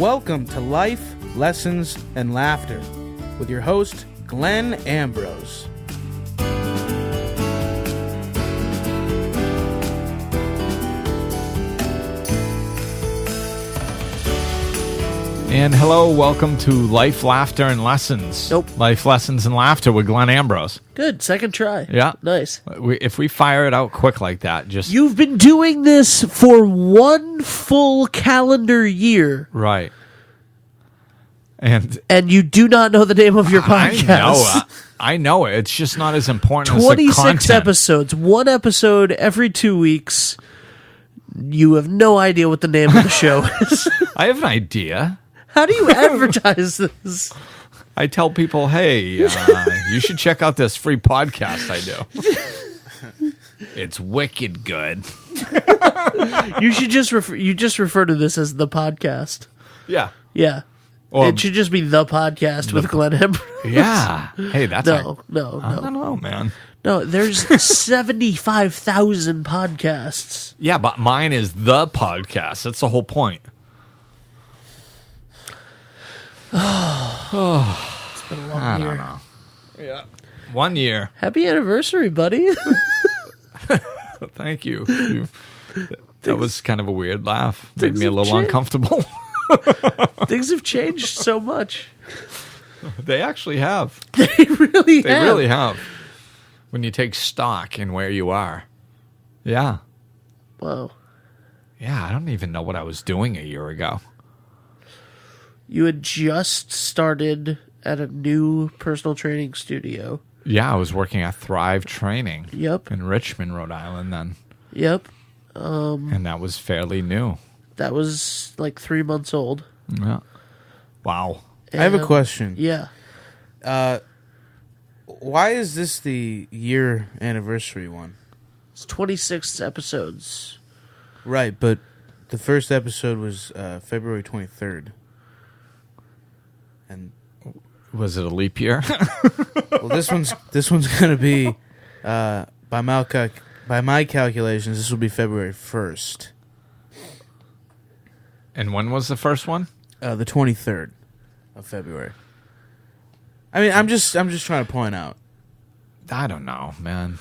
Welcome to Life, Lessons, and Laughter with your host, Glenn Ambrose. And hello, welcome to Life, Laughter, and Lessons. Nope. Life, Lessons, and Laughter with Glenn Ambrose. Good. Second try. Yeah. Nice. If we fire it out quick like that, just... You've been doing this for one full calendar year. Right. And you do not know the name of your podcast. I know it. It's just not as important as the 26 content. episodes. One episode every 2 weeks. You have no idea what the name of the show is. I have an idea. How do you advertise this? I tell people, hey, you should check out this free podcast I do. It's wicked good. You should just refer to this as the podcast. Yeah. Yeah. Or, it should just be the podcast with Glenn Ambrose. Yeah. Hey, that's No. I don't know, man. No, there's 75,000 podcasts. Yeah, but mine is the podcast. That's the whole point. It's been a long year. I don't know. Yeah. 1 year. Happy anniversary, buddy. Thank you. That was kind of a weird laugh. Made Things me a have little changed. uncomfortable. Things have changed so much. They actually have. They really They really have. When you take stock in where you are. Yeah. Wow. Yeah, I don't even know what I was doing a year ago. You had just started at a new personal training studio. Yeah, I was working at Thrive Training. Yep. In Richmond, Rhode Island then. Yep. And that was fairly new. That was like 3 months old. Yeah. Wow. I have a question. Yeah. Why is this the year anniversary one? It's 26 episodes. Right, but the first episode was February 23rd. And Was it a leap year? well, this one's gonna be by my calculations, this will be February 1st. And when was the first one? The 23rd of February. I mean, I'm just trying to point out. I don't know, man.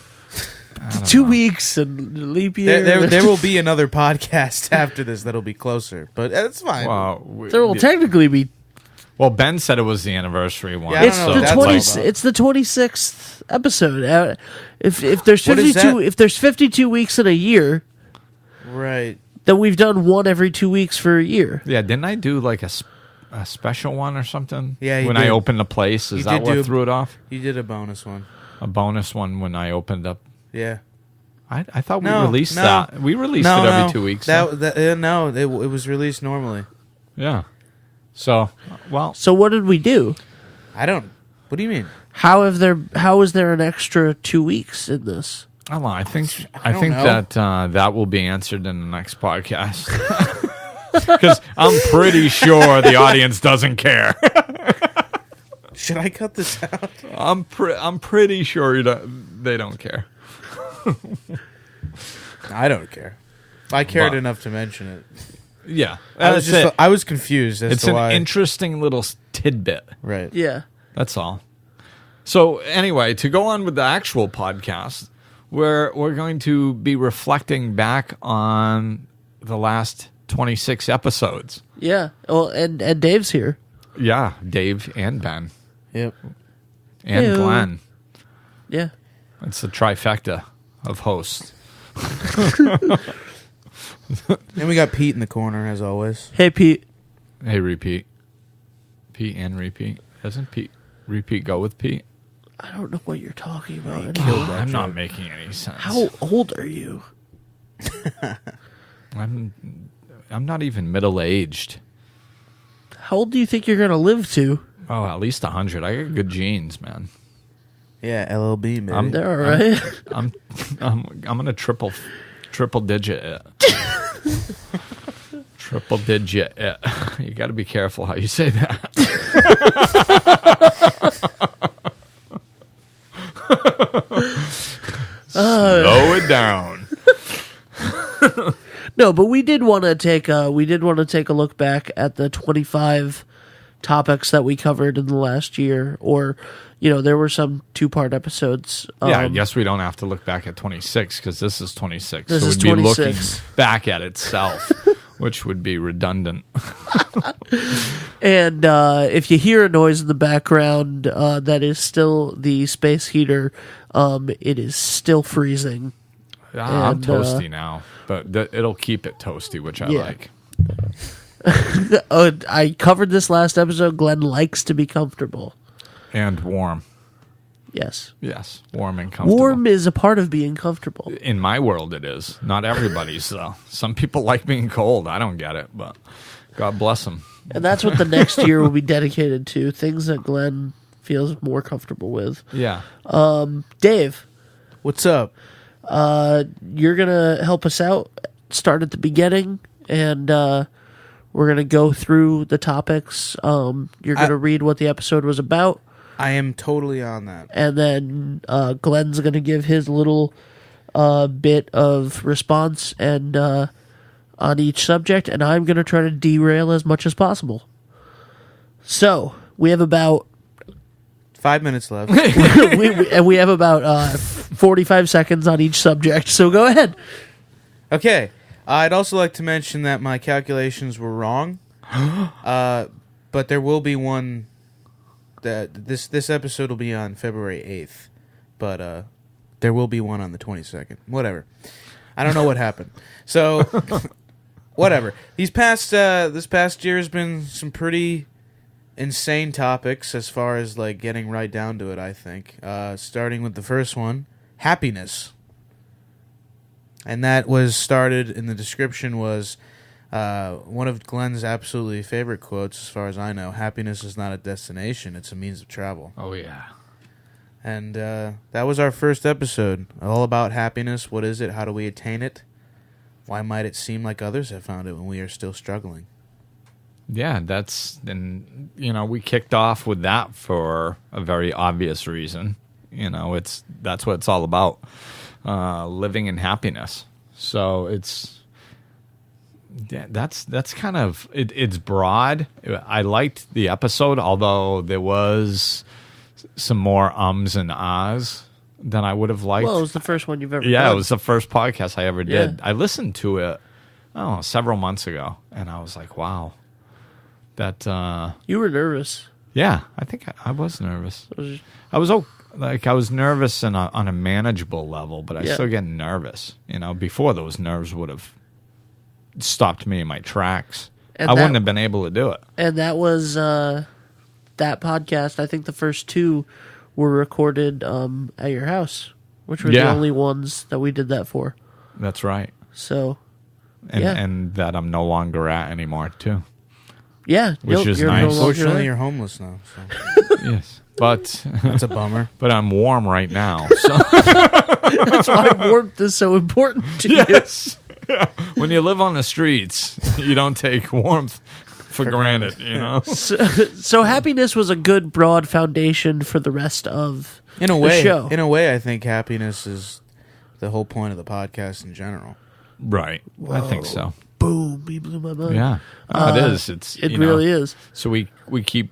I don't 2 know. weeks and leap year. There will be another podcast after this that'll be closer, but that's fine. Well, There will technically be. well, Ben said it was the anniversary one. Yeah, I It's don't know the what that's 20. all about. It's the 26th episode. If there's What is 52, that? if there's 52 weeks in a year, Right. then we've done one every 2 weeks for a year. Yeah, didn't I do like a special one or something? Yeah, you when did. I opened the place, is You that did what do- threw it off? You did a bonus one. A bonus one when I opened up. Yeah. I thought we No, released no. that. We released No, it every no. 2 weeks. No, it was released normally. Yeah. So, well, So what did we do? I don't. What do you mean? How is there an extra 2 weeks in this? I don't know. I think don't know. that that will be answered in the next podcast. Because I'm pretty sure the audience doesn't care. Should I cut this out? I'm pretty sure they don't care. I don't care. I cared But- enough to mention it. Yeah, I was confused as It's to an why. interesting little tidbit. Right. Yeah. That's all. So anyway, to go on with the actual podcast, we're going to be reflecting back on the last 26 episodes. Yeah. Well, and Dave's here. Yeah, Dave and Ben Yep. and Ew. Glenn. Yeah. It's the trifecta of hosts. And we got Pete in the corner as always. Hey, Pete. Hey, repeat. Pete and repeat. Doesn't Pete repeat go with Pete? I don't know what you're talking about. I'm not making any sense. How old are you? I'm not even middle aged. How old do you think you're going to live to? Oh, at least 100. I got good genes, man. Yeah, LLB, maybe. They're all right. I'm gonna triple digit it. Triple digit it. You got to be careful how you say that. Slow it down. No, but we did want to take a look back at the 25 topics that we covered in the last year, or there were some 2-part episodes. I guess we don't have to look back at 26 because this is 26. This so is we'd be 26. looking back at itself, which would be redundant. And if you hear a noise in the background, that is still the space heater. It is still freezing. I'm toasty now, but it'll keep it toasty, which I like. I covered this last episode. Glenn likes to be comfortable. And warm. Yes. Yes, warm and comfortable. Warm is a part of being comfortable. In my world, it is. Not everybody's, though. Some people like being cold. I don't get it, but God bless them. And that's what the next year will be dedicated to, things that Glenn feels more comfortable with. Yeah. Dave. What's up? You're going to help us out, start at the beginning, and we're going to go through the topics. You're going to read what the episode was about. I am totally on that. And then Glenn's going to give his little bit of response and on each subject, and I'm going to try to derail as much as possible. So, we have about 5 minutes left. we have about 45 seconds on each subject, so go ahead. Okay. I'd also like to mention that my calculations were wrong. But there will be one that this episode will be on February 8th. But there will be one on the 22nd. Whatever. I don't know what happened. So whatever. This past year has been some pretty insane topics as far as like getting right down to it, I think. Starting with the first one, happiness. And that was started in the description was one of Glenn's absolutely favorite quotes, as far as I know. Happiness is not a destination, it's a means of travel. Oh, yeah. And that was our first episode, all about happiness. What is it? How do we attain it? Why might it seem like others have found it when we are still struggling? Yeah, we kicked off with that for a very obvious reason. That's what it's all about. Living in happiness. So that's kind of it's broad. I liked the episode, although there was some more ums and ahs than I would have liked. Well, it was the first one you've ever done. done. It was the first podcast I ever did. Yeah. I listened to it several months ago, and I was like, wow. That You were nervous. yeah, I think I was nervous. I was nervous on a manageable level, but I still get nervous. Before those nerves would have stopped me in my tracks. And I wouldn't have been able to do it. And that was that podcast. I think the first two were recorded at your house, which were the only ones that we did that for. That's right. So, and that I'm no longer at anymore too. Yeah, which is you're nice. no longer Unfortunately, there. you're homeless now. So. Yes, but That's a bummer. but I'm warm right now. So That's why warmth is so important to you. yes, when you live on the streets, you don't take warmth for granted. So happiness was a good broad foundation for the rest of In a the way, show. I think happiness is the whole point of the podcast in general. Right. I think so. Boom! He blew my mind. Yeah, it is. It really is. So we keep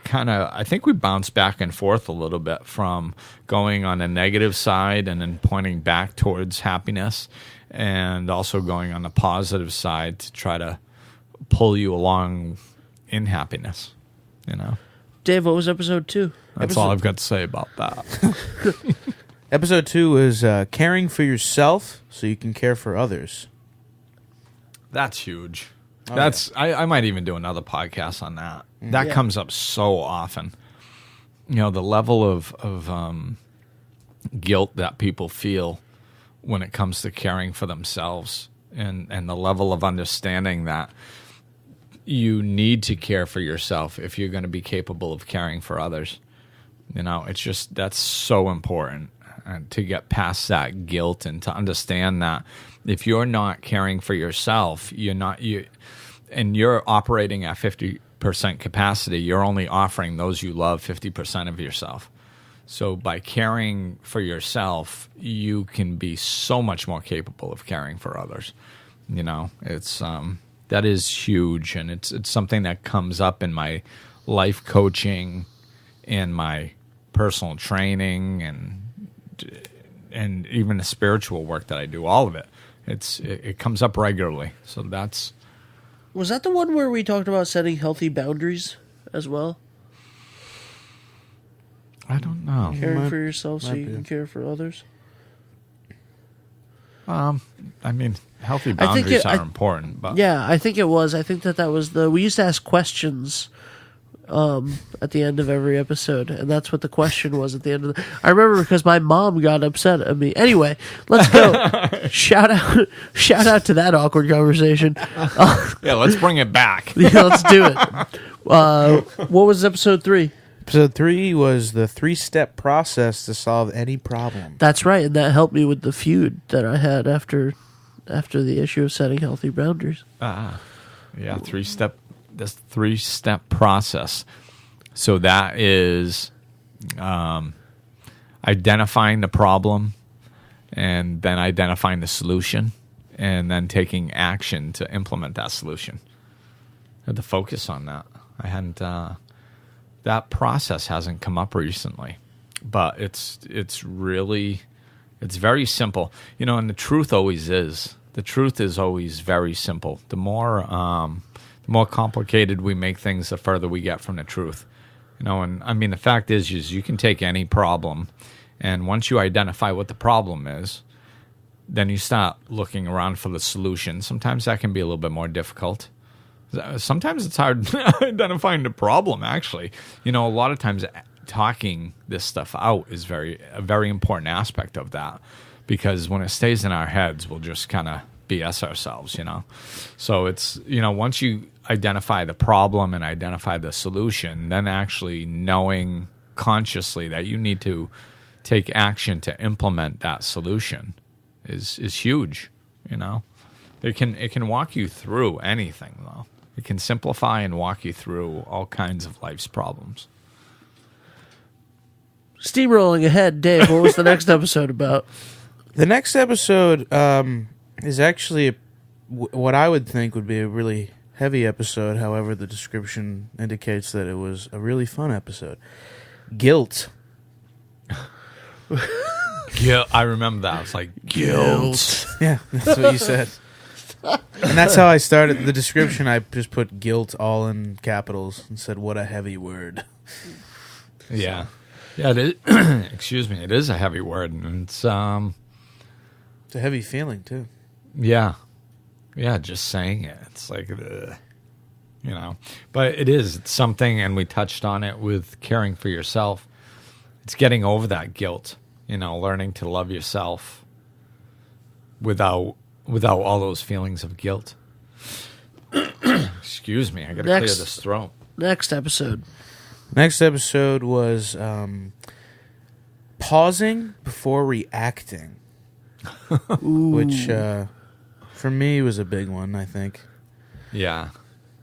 kind of. I think we bounce back and forth a little bit from going on the negative side and then pointing back towards happiness, and also going on the positive side to try to pull you along in happiness. Dave, what was episode 2? That's all I've got to say about that. Episode 2 is caring for yourself so you can care for others. That's huge. Oh, I might even do another podcast on that. That comes up so often. The level of guilt that people feel when it comes to caring for themselves, and the level of understanding that you need to care for yourself if you're going to be capable of caring for others. It's just that's so important. And to get past that guilt and to understand that if you're not caring for yourself, and you're operating at 50% capacity, you're only offering those you love 50% of yourself. So by caring for yourself, you can be so much more capable of caring for others. It's that is huge, and it's something that comes up in my life coaching, in my personal training, and even the spiritual work that I do. All of it, it comes up regularly. So that's. Was that the one where we talked about setting healthy boundaries as well? I don't know. Caring for yourself so you can care for others? Healthy boundaries are important. But yeah, I think it was. I think that was we used to ask questions at the end of every episode, and that's what the question was at the end of I remember because my mom got upset at me. Anyway, let's go. Shout out to that awkward conversation. Yeah, let's bring it back. Yeah, let's do it. What was episode 3? Episode 3 was the 3-step process to solve any problem. That's right, and that helped me with the feud that I had after the issue of setting healthy boundaries. Yeah, 3-step. This 3-step process. So that is identifying the problem, and then identifying the solution, and then taking action to implement that solution. I had to focus on that. I hadn't. That process hasn't come up recently, but it's very simple, and the truth always is. The truth is always very simple. The more complicated we make things, the further we get from the truth. And the fact is you can take any problem, and once you identify what the problem is, then you start looking around for the solution. Sometimes that can be a little bit more difficult. Sometimes it's hard identifying the problem, actually. A lot of times talking this stuff out is a very important aspect of that, because when it stays in our heads, we'll just kind of BS ourselves, So it's, once you identify the problem and identify the solution, then actually knowing consciously that you need to take action to implement that solution is huge, It can walk you through anything, though. It can simplify and walk you through all kinds of life's problems. Steamrolling ahead, Dave, what was the next episode about? The next episode is actually what I would think would be a really heavy episode. However, the description indicates that it was a really fun episode. Guilt. Yeah, I remember that. I was like, guilt. Yeah, that's what you said. And that's how I started the description. I just put guilt all in capitals and said, "What a heavy word." Yeah. Yeah, it is. Excuse me. It is a heavy word, and it's a heavy feeling too. Yeah, just saying it, it's like, but it is. It's something, and we touched on it with caring for yourself. It's getting over that guilt, learning to love yourself without all those feelings of guilt. Excuse me, I got to clear this throat. Next episode was pausing before reacting, which for me was a big one, I think. Yeah,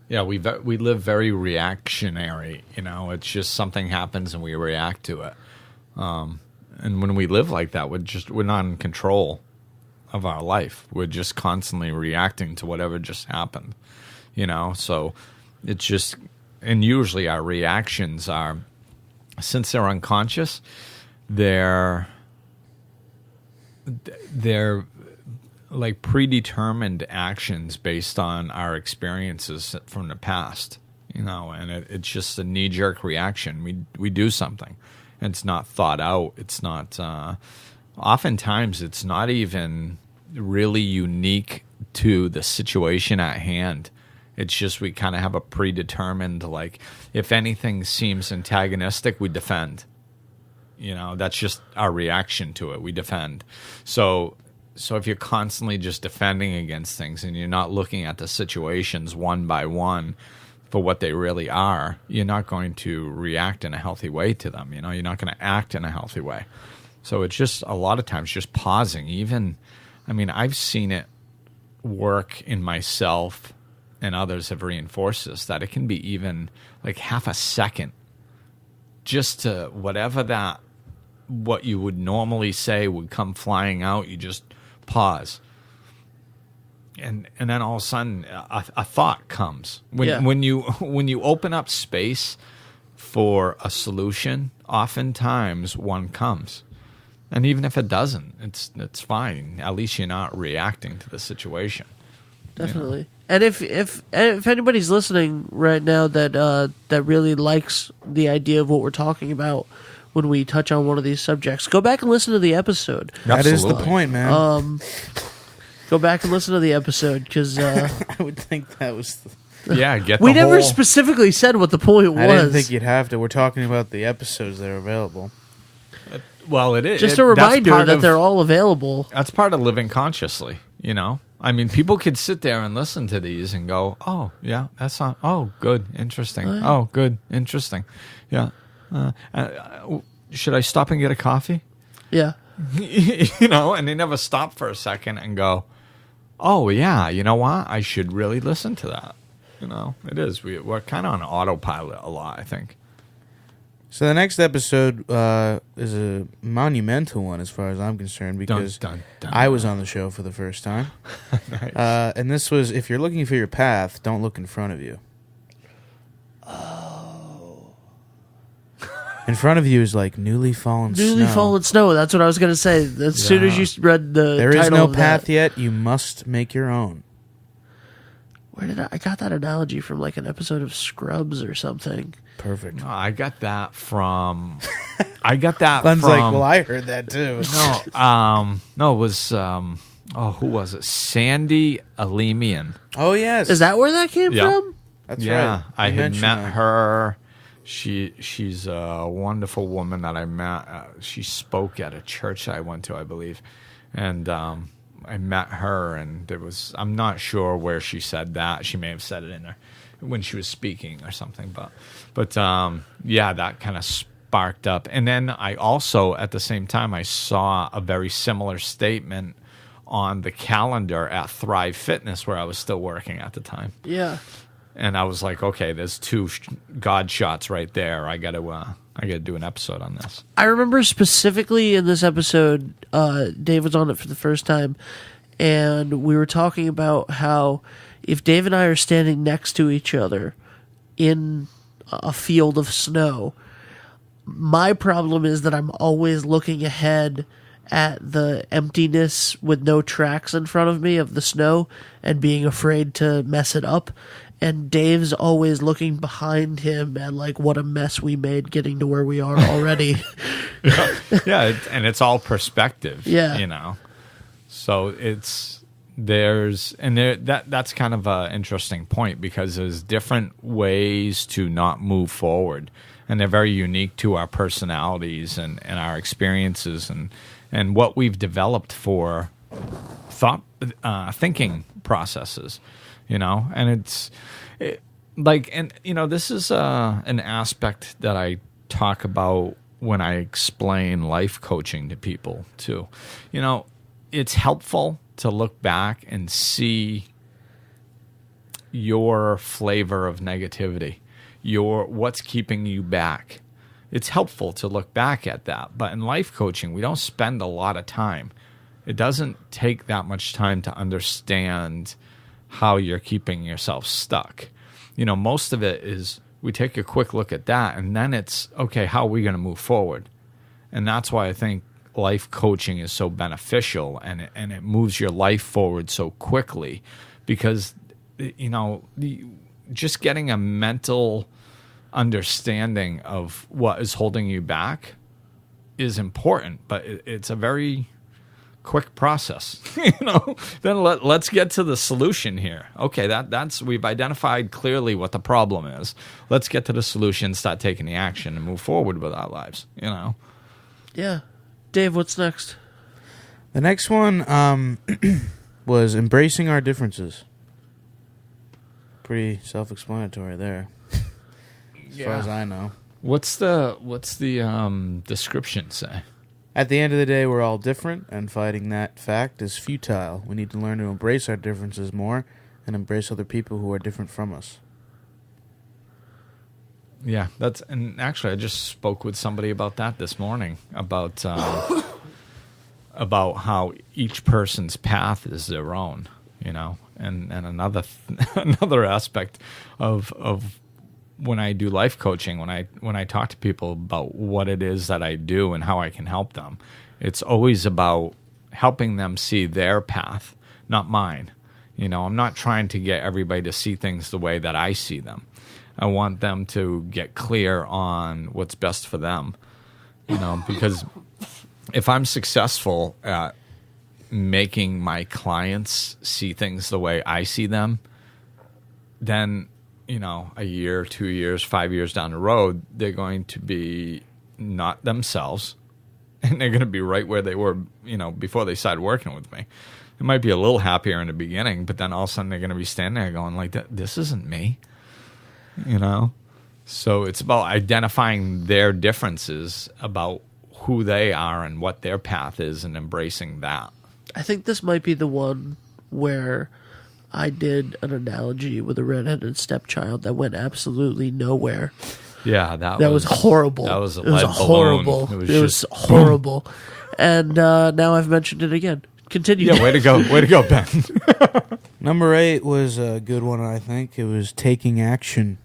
we live very reactionary. It's just something happens and we react to it. And when we live like that, we're not in control of our life. We're just constantly reacting to whatever just happened. So it's just, and usually our reactions are, since they're unconscious, they're like predetermined actions based on our experiences from the past, and it's just a knee-jerk reaction. We do something, and it's not thought out. It's not, oftentimes it's not even really unique to the situation at hand. It's just we kind of have a predetermined, like, if anything seems antagonistic, we defend. That's just our reaction to it. We defend. So if you're constantly just defending against things and you're not looking at the situations one by one for what they really are, you're not going to react in a healthy way to them. You're not going to act in a healthy way. So it's just a lot of times just pausing. I've seen it work in myself, and others have reinforced this, that it can be even like half a second just to what you would normally say would come flying out. You just pause. and then all of a sudden a thought comes Yeah. when you open up space for a solution. Oftentimes one comes, and even if it doesn't, it's fine. At least you're not reacting to the situation. Definitely. And if anybody's listening right now that really likes the idea of what we're talking about when we touch on one of these subjects, go back and listen to the episode. That is the Absolutely. point, man. Go back and listen to the episode because I would think that was. Yeah, get we the never whole, specifically said what the point was. I didn't think you'd have to. We're talking about the episodes that are available. well, it is Just a that's reminder part that of- they're all available. That's part of living consciously, you know? I mean, people could sit there and listen to these and go, oh, yeah, that's not, oh, good, interesting. Oh, good, interesting. Yeah. Should I stop and get a coffee? Yeah. You know, and they never stop for a second and go, oh, yeah, you know what? I should really listen to that. You know, it is. We're kind of on autopilot a lot, I think. So the next episode is a monumental one as far as I'm concerned because Dun, dun, dun. I was on the show for the first time. Nice. And this was, if you're looking for your path, don't look in front of you. In front of you is like newly fallen Newly snow. fallen snow. That's what I was going to say. As soon as you read the There is title no of path that. yet. You must make your own. Where did I got that analogy from? Like an episode of Scrubs or something. Perfect. No, I got that from. I got that Glenn's from. like, well, I heard that too. No, it was. Who was it? Sandy Alemian. Oh, yes. Is that where that came Yeah. from? That's Yeah, right. I You had mentioned met that. her. She's a wonderful woman that I met. She spoke at a church I went to, I believe, and I met her. And there was, I'm not sure where she said that. She may have said it in her when she was speaking or something. But yeah, that kind of sparked up. And then I also, at the same time, I saw a very similar statement on the calendar at Thrive Fitness, where I was still working at the time. Yeah. And I was like, okay, there's two God shots right there. I got to do an episode on this. I remember specifically in this episode, Dave was on it for the first time, and we were talking about how if Dave and I are standing next to each other in a field of snow, my problem is that I'm always looking ahead at the emptiness with no tracks in front of me of the snow and being afraid to mess it up. And Dave's always looking behind him at like what a mess we made getting to where we are already. Yeah, and it's all perspective. Yeah. You know. So that's kind of an interesting point because there's different ways to not move forward, and they're very unique to our personalities and our experiences and what we've developed for thinking processes. You know, and this is an aspect that I talk about when I explain life coaching to people too. You know, it's helpful to look back and see your flavor of negativity, what's keeping you back. It's helpful to look back at that, but in life coaching, we don't spend a lot of time. It doesn't take that much time to understand how you're keeping yourself stuck. You know, most of it is we take a quick look at that, and then it's, okay, how are we going to move forward? And that's why I think life coaching is so beneficial, and it moves your life forward so quickly because, you know, just getting a mental understanding of what is holding you back is important, but it's a very quick process. You know, then let's get to the solution here. Okay, that's we've identified clearly what the problem is. Let's get to the solution, start taking the action, and move forward with our lives. You know. Yeah. Dave, what's next? The next one was embracing our differences. Pretty self-explanatory there, as far as I know. What's the description say? At the end of the day, we're all different, and fighting that fact is futile. We need to learn to embrace our differences more and embrace other people who are different from us. Yeah, and actually, I just spoke with somebody about that this morning, about how each person's path is their own, you know, And another aspect of when I do life coaching, when I talk to people about what it is that I do and how I can help them, it's always about helping them see their path, not mine. I'm not trying to get everybody to see things the way that I see them. I want them to get clear on what's best for them. Because if I'm successful at making my clients see things the way I see them, then a year, 2 years, 5 years down the road, they're going to be not themselves, and they're going to be right where they were, before they started working with me. They might be a little happier in the beginning, but then all of a sudden they're going to be standing there going like, this isn't me, So it's about identifying their differences about who they are and what their path is and embracing that. I think this might be the one where I did an analogy with a redheaded stepchild that went absolutely nowhere. Yeah, that was horrible. That was it was horrible. It was horrible. And now I've mentioned it again. Continue. Yeah, way to go, Ben. Number 8 was a good one, I think. It was taking action.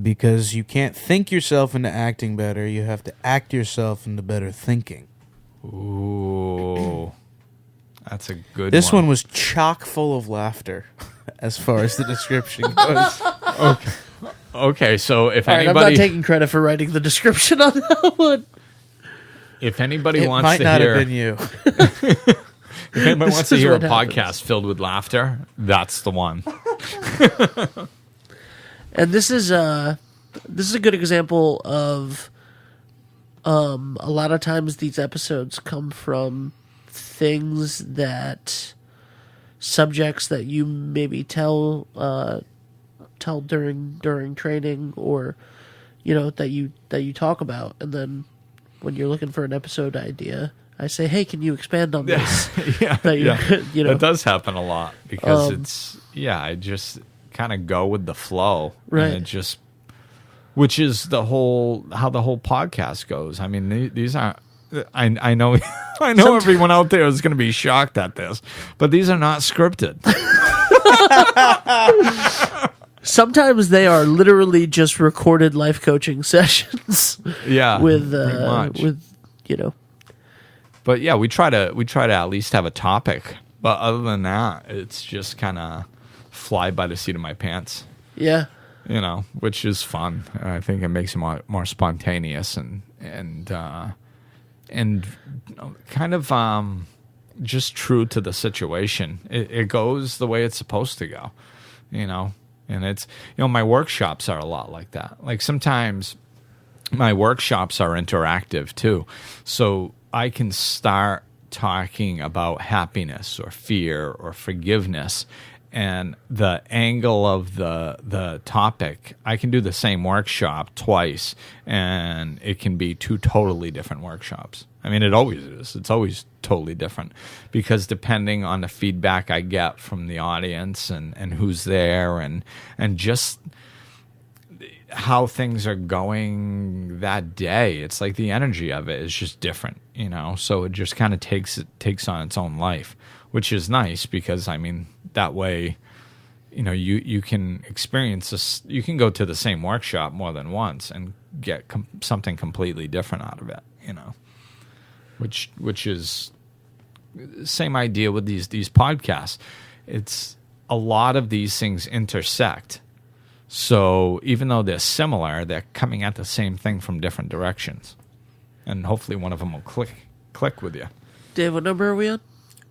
Because you can't think yourself into acting better. You have to act yourself into better thinking. Ooh. That's a good one. This one was chock full of laughter, as far as the description goes. Okay, so if All right, anybody... I'm not taking credit for writing the description on that one. If anybody It wants might to not hear... have been you. If anybody wants to hear a what podcast happens. filled with laughter, that's the one. And this is a good example of a lot of times these episodes come from things that subjects that you maybe tell during training, or that you talk about, and then when you're looking for an episode idea, I say, hey, can you expand on this? Yeah, That does happen a lot because I just kind of go with the flow, right? And it just, which is how the whole podcast goes. I mean, these aren't. I know everyone out there is going to be shocked at this, but these are not scripted. Sometimes they are literally just recorded life coaching sessions. Yeah, with But yeah, we try to at least have a topic. But other than that, it's just kind of fly by the seat of my pants. Yeah. Which is fun. I think it makes it more spontaneous and kind of just true to the situation. It goes the way it's supposed to go, And it's my workshops are a lot like that. Like sometimes my workshops are interactive too, so I can start talking about happiness or fear or forgiveness, and the angle of the topic, I can do the same workshop twice, and it can be 2 totally different workshops. I mean, it always is. It's always totally different because depending on the feedback I get from the audience and who's there and just how things are going that day, it's like the energy of it is just different, So it just kind of takes on its own life, which is nice because I mean that way, you can experience this. You can go to the same workshop more than once and get something completely different out of it, Which is same idea with these podcasts. It's a lot of these things intersect. So even though they're similar, they're coming at the same thing from different directions, and hopefully one of them will click with you. Dave, what number are we on?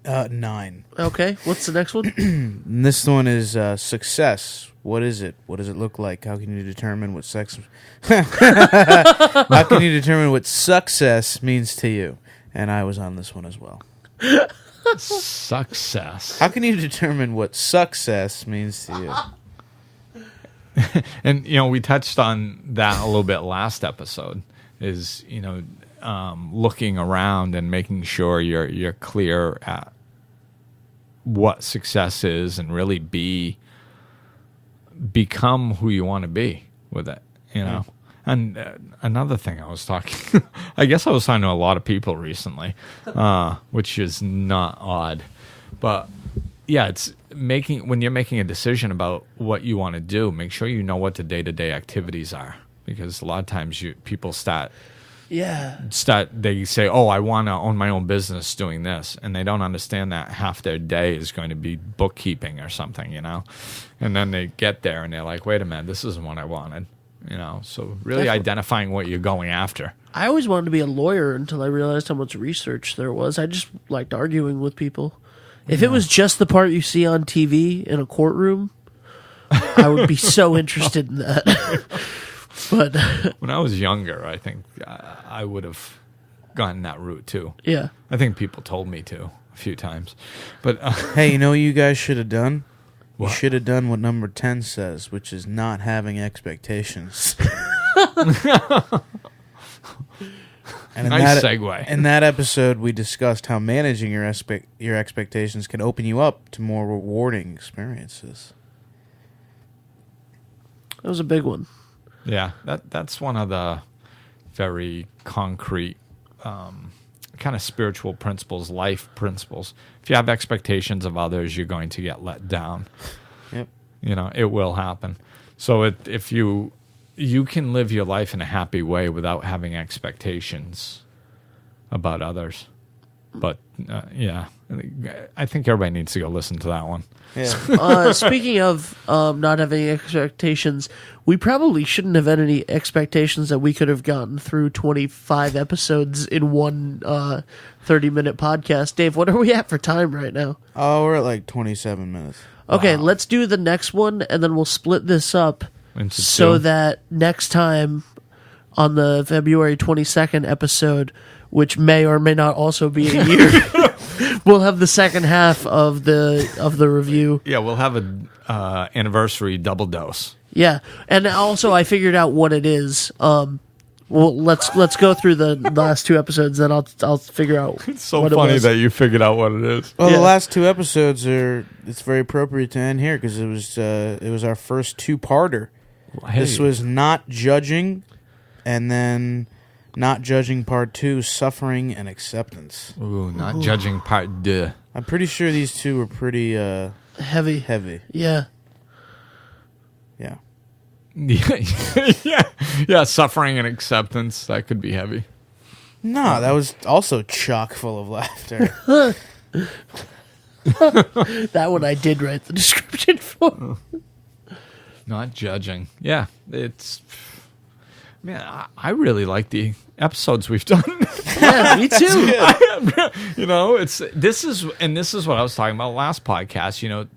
9. Okay, what's the next one? And this one is success. What is it? What does it look like? How can you determine what sex? How can you determine what success means to you? And I was on this one as well. Success. How can you determine what success means to you? And we touched on that a little bit last episode. Is looking around and making sure you're clear at what success is, and really become who you want to be with it. And another thing I was talking, I guess I was talking to a lot of people recently, which is not odd, but it's when you're making a decision about what you want to do, make sure you know what the day-to-day activities are, because a lot of times people they say, oh, I want to own my own business doing this, and they don't understand that half their day is going to be bookkeeping or something, and then they get there and they're like, wait a minute, this isn't what I wanted, so really identifying what you're going after. I always wanted to be a lawyer until I realized how much research there was. I just liked arguing with people. If it was just the part you see on TV in a courtroom, I would be so interested in that. But when I was younger, I think I would have gone that route too. Yeah. I think people told me to a few times. But hey, you know what you guys should have done? What? You should have done what number 10 says, which is not having expectations. And nice segue. In that episode, we discussed how managing your expectations can open you up to more rewarding experiences. That was a big one. Yeah, that's one of the very concrete kind of spiritual principles, life principles. If you have expectations of others, you're going to get let down. Yep. It will happen. So if you can live your life in a happy way without having expectations about others. But, I think everybody needs to go listen to that one. Yeah. Speaking of not having expectations, we probably shouldn't have had any expectations that we could have gotten through 25 episodes in one 30-minute podcast. Dave, what are we at for time right now? Oh, we're at like 27 minutes. Okay, Wow. let's do the next one, and then we'll split this up Into so two. that next time on the February 22nd episode, which may or may not also be a year, we'll have the second half of the review. Yeah, we'll have an anniversary double dose. Yeah, and also I figured out what it is. Well, let's go through the last two episodes, then I'll figure out. It's so what funny it was. that you figured out what it is. Well, Yeah. the last two episodes it's very appropriate to end here because it was our first two-parter. Hey, This was not judging, and then not judging part 2, suffering and acceptance. not judging part 2. I'm pretty sure these two were pretty heavy. heavy. Yeah. Yeah. Yeah, suffering and acceptance, that could be heavy. No, that was also chock full of laughter. That one I did write the description for. Not judging. Yeah, it's... Man, I really like the episodes we've done. Yeah, me too. This is what I was talking about last podcast.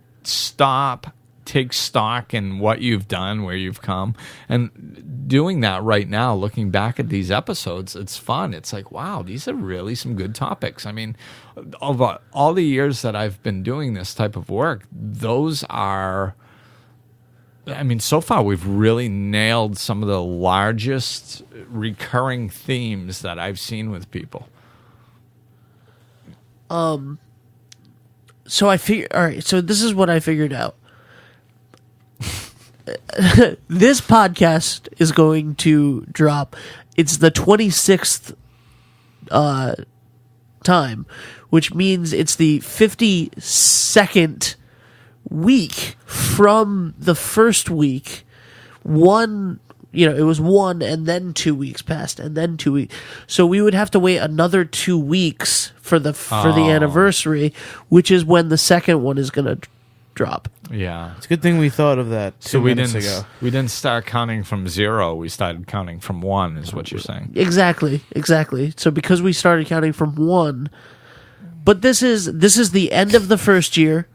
Take stock in what you've done, where you've come, and doing that right now. Looking back at these episodes, it's fun. It's like, wow, these are really some good topics. I mean, of all the years that I've been doing this type of work, those are. I mean, so far we've really nailed some of the largest recurring themes that I've seen with people. So all right, so this is what I figured out. This podcast is going to drop. It's the 26th time, which means it's the 52nd week from the first week. It was 1 and then 2 weeks passed and then 2 weeks. So we would have to wait another 2 weeks for the anniversary, which is when the second one is going to drop. Yeah. It's a good thing we thought of that two minutes ago. We didn't start counting from 0. We started counting from 1, is what you're saying. Exactly. So because we started counting from 1, but this is the end of the first year.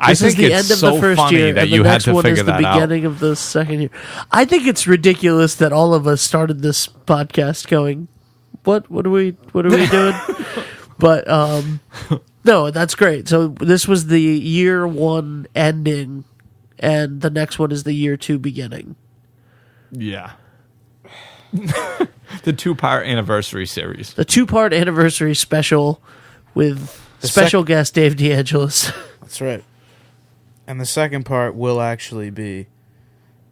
This is the end of the first year, that and you the had next to one figure is the that out. beginning of the second year. I think it's ridiculous that all of us started this podcast going, "What are we doing?" But no, that's great. So this was the year 1 ending, and the next one is the year 2 beginning. Yeah. The 2-part anniversary series. The 2-part anniversary special with special guest Dave DeAngelis. That's right. And the second part will actually be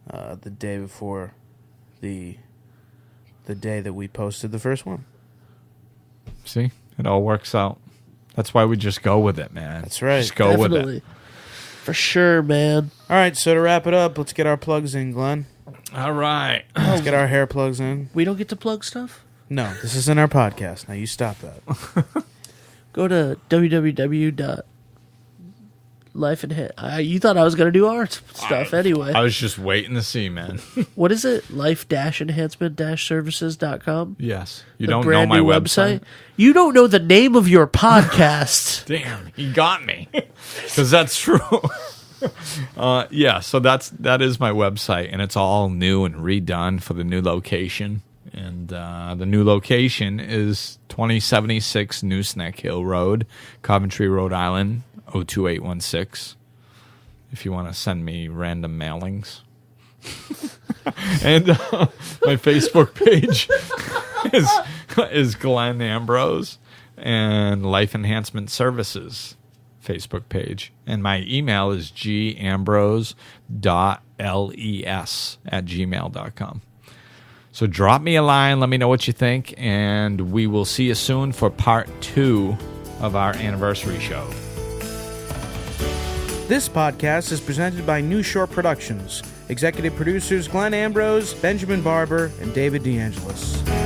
the day before the day that we posted the first one. See? It all works out. That's why we just go with it, man. That's right. Just go with Definitely. it. For sure, man. All right, so to wrap it up, let's get our plugs in, Glenn. All right. Let's get our hair plugs in. We don't get to plug stuff? No, this isn't our podcast. Now you stop that. Go to you thought I was going to do our stuff anyway. I was just waiting to see, man. What is it? Life-enhancement-services.com? Yes. You The don't know brand my new website? You don't know the name of your podcast. Damn, he got me. Because that's true. So that is my website, and it's all new and redone for the new location. And the new location is 2076 Nooseneck Hill Road, Coventry, Rhode Island, 02816. If you want to send me random mailings. And my Facebook page is Glenn Ambrose, and Life Enhancement Services Facebook page. And my email is gambrose.les@gmail.com. So drop me a line, let me know what you think, and we will see you soon for part 2 of our anniversary show. This podcast is presented by New Short Productions. Executive producers Glenn Ambrose, Benjamin Barber, and David DeAngelis.